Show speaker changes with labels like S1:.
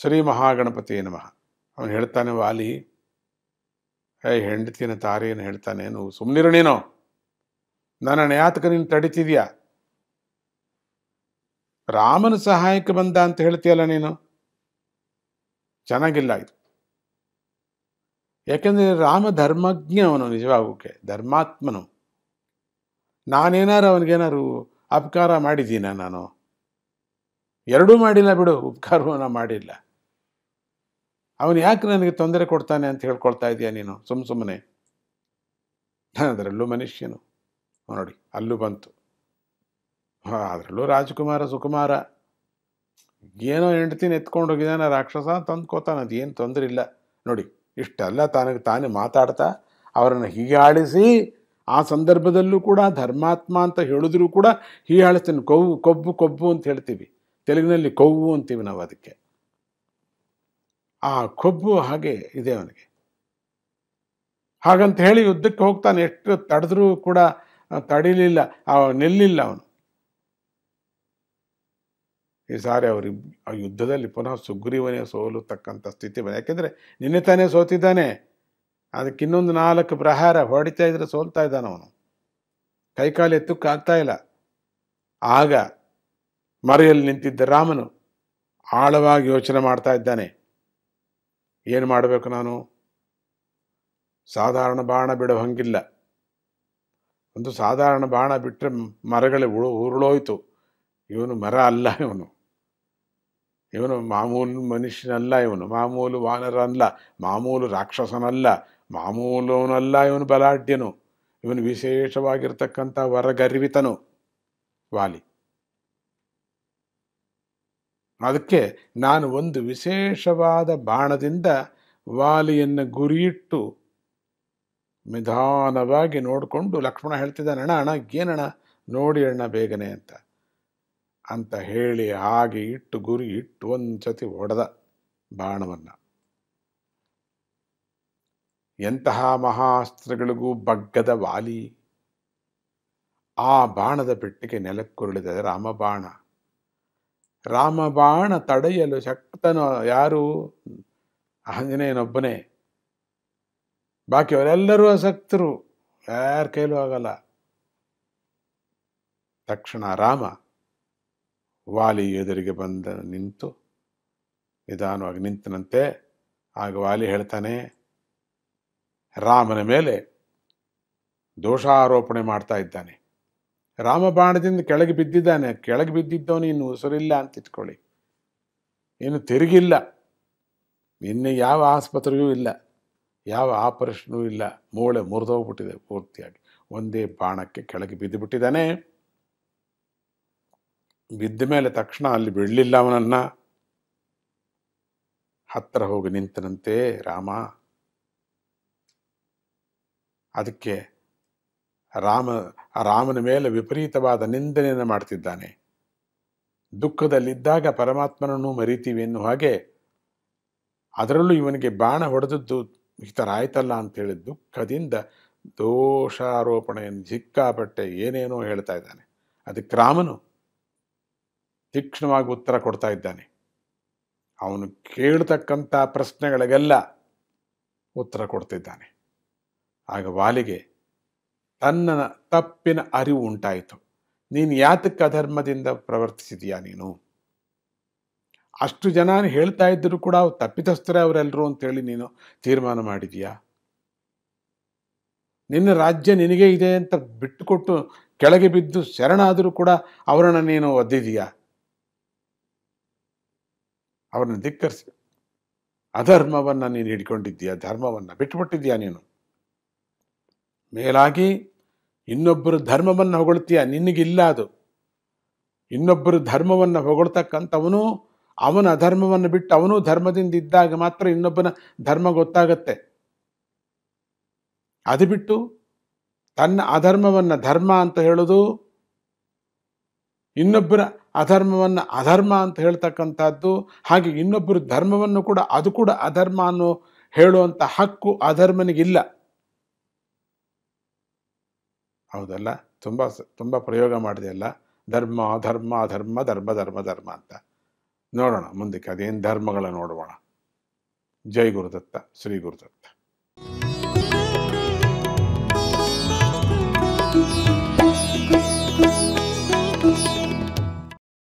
S1: ಶ್ರೀ ಮಹಾಗಣಪತಿ ನಮಃ. ಅವನು ಹೇಳ್ತಾನೆ, ವಾಲಿ ಹೆಂಡತಿನ ತಾರೆಯನ್ನು ಹೇಳ್ತಾನೆ, ನೀವು ಸುಮ್ಮನಿರು, ನೀನು ನನ್ನ ಯಾತಕ ನೀನು ತಡಿತಿದ್ಯಾ? ರಾಮನ ಸಹಾಯಕ್ಕೆ ಬಂದ ಅಂತ ಹೇಳ್ತೀಯಲ್ಲ ನೀನು, ಚೆನ್ನಾಗಿಲ್ಲ ಇದು. ಯಾಕೆಂದರೆ ರಾಮ ಧರ್ಮಜ್ಞ, ಅವನು ನಿಜವಾಗೋಕೆ ಧರ್ಮಾತ್ಮನು. ನಾನೇನಾರು ಅವನಿಗೇನಾರು ಅಪಕಾರ ಮಾಡಿದ್ದೀನ? ನಾನು ಎರಡೂ ಮಾಡಿಲ್ಲ ಬಿಡು, ಉಪಕಾರವನ್ನ ಮಾಡಿಲ್ಲ. ಅವನು ಯಾಕೆ ನನಗೆ ತೊಂದರೆ ಕೊಡ್ತಾನೆ ಅಂತ ಹೇಳ್ಕೊಳ್ತಾ ಇದೆಯಾ ನೀನು ಸುಮ್ಮನೆ? ಅದರಲ್ಲೂ ಮನುಷ್ಯನು ನೋಡಿ, ಅಲ್ಲೂ ಬಂತು. ಅದರಲ್ಲೂ ರಾಜಕುಮಾರ ಸುಕುಮಾರ ಏನೋ ಹೆಂಡತಿನ ಎತ್ಕೊಂಡು ಹೋಗಿದ್ದಾನೆ, ರಾಕ್ಷಸ ತಂದ್ಕೋತಾನೆ, ಅದೇನು ತೊಂದರೆ ಇಲ್ಲ ನೋಡಿ. ಇಷ್ಟೆಲ್ಲ ತಾನೇ ಮಾತಾಡ್ತಾ ಅವರನ್ನು ಹೀಗಾಳಿಸಿ, ಆ ಸಂದರ್ಭದಲ್ಲೂ ಕೂಡ ಧರ್ಮಾತ್ಮ ಅಂತ ಹೇಳಿದ್ರು ಕೂಡ ಹೀಗಾಳಿಸ್ತಾನೆ. ಕೊಬ್ಬು ಅಂತ ಹೇಳ್ತೀವಿ, ತೆಲುಗಿನಲ್ಲಿ ಕೊವ್ವು ಅಂತೀವಿ ನಾವು ಅದಕ್ಕೆ. ಆ ಕೊಬ್ಬು ಹಾಗೆ ಇದೆ ಅವನಿಗೆ. ಹಾಗಂತ ಹೇಳಿ ಯುದ್ಧಕ್ಕೆ ಹೋಗ್ತಾನೆ. ಎಷ್ಟು ತಡೆದ್ರೂ ಕೂಡ ತಡಿಲಿಲ್ಲ, ನಿಲ್ಲಿಲ್ಲ ಅವನು. ಈ ಸಾರಿ ಆ ಯುದ್ಧದಲ್ಲಿ ಪುನಃ ಸುಗ್ರೀವನೇ ಸೋಲತಕ್ಕಂಥ ಸ್ಥಿತಿ ಬಂದ. ಯಾಕೆಂದರೆ ನಿನ್ನೆ ತಾನೇ ಸೋತಿದ್ದಾನೆ, ಅದಕ್ಕೆ ಇನ್ನೊಂದು 4 ಪ್ರಹಾರ ಹೊಡಿತಾ ಇದ್ರೆ ಸೋಲ್ತಾ ಇದ್ದಾನ ಅವನು. ಕೈಕಾಲು ಎತ್ತಕ್ಕಾಗ್ತಾ ಇಲ್ಲ. ಆಗ ಮರೆಯಲ್ಲಿ ನಿಂತಿದ್ದ ರಾಮನು ಆಳವಾಗಿ ಯೋಚನೆ ಮಾಡ್ತಾ ಇದ್ದಾನೆ, ಏನು ಮಾಡಬೇಕು ನಾನು? ಸಾಧಾರಣ ಬಾಣ ಬಿಡೋ ಹಂಗಿಲ್ಲ. ಒಂದು ಸಾಧಾರಣ ಬಾಣ ಬಿಟ್ಟರೆ ಮರಗಳೇ ಉರುಳೋಯ್ತು. ಇವನು ಮರ ಅಲ್ಲ, ಇವನು ಮಾಮೂಲು ಮನುಷ್ಯನಲ್ಲ, ಇವನು ಮಾಮೂಲು ವಾನರ ಅಲ್ಲ, ಮಾಮೂಲು ರಾಕ್ಷಸನಲ್ಲ, ಮಾಮೂಲವನಲ್ಲ. ಇವನು ಬಲಾಢ್ಯನು, ಇವನು ವಿಶೇಷವಾಗಿರ್ತಕ್ಕಂಥ ವರಗರ್ವಿತನು ವಾಲಿ. ಅದಕ್ಕೆ ನಾನು ಒಂದು ವಿಶೇಷವಾದ ಬಾಣದಿಂದ ವಾಲಿಯನ್ನು ಗುರಿಯಿಟ್ಟು ನಿಧಾನವಾಗಿ ನೋಡಿಕೊಂಡು, ಲಕ್ಷ್ಮಣ ಹೇಳ್ತಿದ್ದಾನೆ, ಅಣ್ಣ ಏನಣ್ಣ ನೋಡಿ ಅಣ್ಣ ಬೇಗನೆ ಅಂತ ಹೇಳಿ ಹಾಗೆ ಇಟ್ಟು ಗುರಿ ಇಟ್ಟು ಒಂದ್ಸತಿ ಹೊಡೆದ ಬಾಣವನ್ನು. ಎಂತಹ ಮಹಾಸ್ತ್ರಗಳಿಗೂ ಬಗ್ಗದ ವಾಲಿ ಆ ಬಾಣದ ಪೆಟ್ಟಿಗೆ ನೆಲಕ್ಕುರುಳಿದ ರಾಮಬಾಣ. ರಾಮಬಾಣ ತಡೆಯಲು ಶಕ್ತನು ಯಾರು? ಆಂಜನೇಯನೊಬ್ಬನೇ. ಬಾಕಿಯವರೆಲ್ಲರೂ ಅಸಕ್ತರು, ಯಾರ ಕೈಲೂ ಆಗಲ್ಲ. ತಕ್ಷಣ ರಾಮ ವಾಲಿ ಎದುರಿಗೆ ನಿಂತು ನಿಧಾನವಾಗಿ ನಿಂತನಂತೆ. ಆಗ ವಾಲಿ ಹೇಳ್ತಾನೆ, ರಾಮನ ಮೇಲೆ ದೋಷಾರೋಪಣೆ ಮಾಡ್ತಾ ಇದ್ದಾನೆ. ರಾಮಬಾಣದಿಂದ ಕೆಳಗೆ ಬಿದ್ದಿದ್ದಾನೆ. ಕೆಳಗೆ ಬಿದ್ದಿದ್ದವನು ಇನ್ನು ಉಸಿರಿಲ್ಲ ಅಂತ ಇಟ್ಕೊಳ್ಳಿ, ಇನ್ನು ತಿರುಗಿಲ್ಲ, ಇನ್ನು ಯಾವ ಆಸ್ಪತ್ರೆಯೂ ಇಲ್ಲ, ಯಾವ ಆಪರೇಷನೂ ಇಲ್ಲ. ಮೂಳೆ ಮುರಿದೋಗ್ಬಿಟ್ಟಿದೆ ಪೂರ್ತಿಯಾಗಿ. ಒಂದೇ ಬಾಣಕ್ಕೆ ಕೆಳಗೆ ಬಿದ್ದು ಬಿಟ್ಟಿದ್ದಾನೆ. ಬಿದ್ದ ಮೇಲೆ ತಕ್ಷಣ ಅಲ್ಲಿ ಬಿಡಲಿಲ್ಲ ಅವನನ್ನ. ಹತ್ತಿರ ಹೋಗಿ ನಿಂತನಂತೆ ಅದಕ್ಕೆ ರಾಮನ ಮೇಲೆ ವಿಪರೀತವಾದ ನಿಂದನೆಯನ್ನು ಮಾಡ್ತಿದ್ದಾನೆ. ದುಃಖದಲ್ಲಿದ್ದಾಗ ಪರಮಾತ್ಮನನ್ನು ಮರಿತೀವಿ ಎನ್ನುವ ಹಾಗೆ, ಅದರಲ್ಲೂ ಇವನಿಗೆ ಬಾಣ ಹೊಡೆದದ್ದು ಈ ಥರ ಆಯ್ತಲ್ಲ ಅಂತೇಳಿ ದುಃಖದಿಂದ ದೋಷಾರೋಪಣೆಯನ್ನು ಸಿಕ್ಕಾಪಟ್ಟೆ ಏನೇನೋ ಹೇಳ್ತಾ ಇದ್ದಾನೆ. ಅದಕ್ಕೆ ರಾಮನು ತೀಕ್ಷ್ಣವಾಗಿ ಉತ್ತರ ಕೊಡ್ತಾ ಇದ್ದಾನೆ. ಅವನು ಕೇಳತಕ್ಕಂಥ ಪ್ರಶ್ನೆಗಳಿಗೆಲ್ಲ ಉತ್ತರ ಕೊಡ್ತಿದ್ದಾನೆ. ಆಗ ವಾಲಿಗೆ ತನ್ನ ತಪ್ಪಿನ ಅರಿವು ಉಂಟಾಯಿತು. ನೀನು ಯಾತಕ್ಕೆ ಅಧರ್ಮದಿಂದ ಪ್ರವರ್ತಿಸಿದೀಯಾ? ನೀನು ಅಷ್ಟು ಜನ ಹೇಳ್ತಾ ಇದ್ದರೂ ಕೂಡ ಅವ್ರು ತಪ್ಪಿತಸ್ಥರೇ ಅವರೆಲ್ಲರೂ ಅಂತೇಳಿ ನೀನು ತೀರ್ಮಾನ ಮಾಡಿದೀಯಾ? ನಿನ್ನ ರಾಜ್ಯ ನಿನಗೆ ಇದೆ ಅಂತ ಬಿಟ್ಟುಕೊಟ್ಟು ಕೆಳಗೆ ಬಿದ್ದು ಶರಣಾದರೂ ಕೂಡ ಅವರನ್ನು ನೀನು ಒದ್ದಿದೀಯಾ? ಅವರನ್ನು ಧಿಕ್ಕರಿಸಿ ಅಧರ್ಮವನ್ನು ನೀನು ಹಿಡ್ಕೊಂಡಿದ್ದೀಯಾ? ಧರ್ಮವನ್ನು ಬಿಟ್ಟುಬಿಟ್ಟಿದ್ದೀಯಾ ನೀನು? ಮೇಲಾಗಿ ಇನ್ನೊಬ್ಬರು ಧರ್ಮವನ್ನು ಹೊಗಳ್ತೀಯ, ನಿನಗಿಲ್ಲ ಅದು. ಇನ್ನೊಬ್ಬರು ಧರ್ಮವನ್ನು ಹೊಗಳ್ತಕ್ಕಂಥವನು ಅವನ ಅಧರ್ಮವನ್ನು ಬಿಟ್ಟು ಅವನು ಧರ್ಮದಿಂದ ಇದ್ದಾಗ ಮಾತ್ರ ಇನ್ನೊಬ್ಬನ ಧರ್ಮ ಗೊತ್ತಾಗತ್ತೆ. ಅದು ಬಿಟ್ಟು ತನ್ನ ಅಧರ್ಮವನ್ನು ಧರ್ಮ ಅಂತ ಹೇಳೋದು, ಇನ್ನೊಬ್ಬರ ಅಧರ್ಮವನ್ನು ಅಧರ್ಮ ಅಂತ ಹೇಳ್ತಕ್ಕಂಥದ್ದು, ಹಾಗೆ ಇನ್ನೊಬ್ಬರ ಧರ್ಮವನ್ನು ಕೂಡ ಅದು ಕೂಡ ಅಧರ್ಮ ಅನ್ನೋ ಹೇಳುವಂಥ ಹಕ್ಕು ಅಧರ್ಮನಿಗಿಲ್ಲ. ಹೌದಲ್ಲ? ತುಂಬ ಪ್ರಯೋಗ ಮಾಡಿದೆ ಅಲ್ಲ, ಧರ್ಮ ಧರ್ಮ ಧರ್ಮ ಧರ್ಮ ಧರ್ಮ ಧರ್ಮ ಅಂತ. ನೋಡೋಣ ಮುಂದಕ್ಕೆ ಅದೇನು ಧರ್ಮಗಳ ನೋಡೋಣ. ಜೈ ಗುರುದತ್ತ, ಶ್ರೀ ಗುರುದತ್ತ.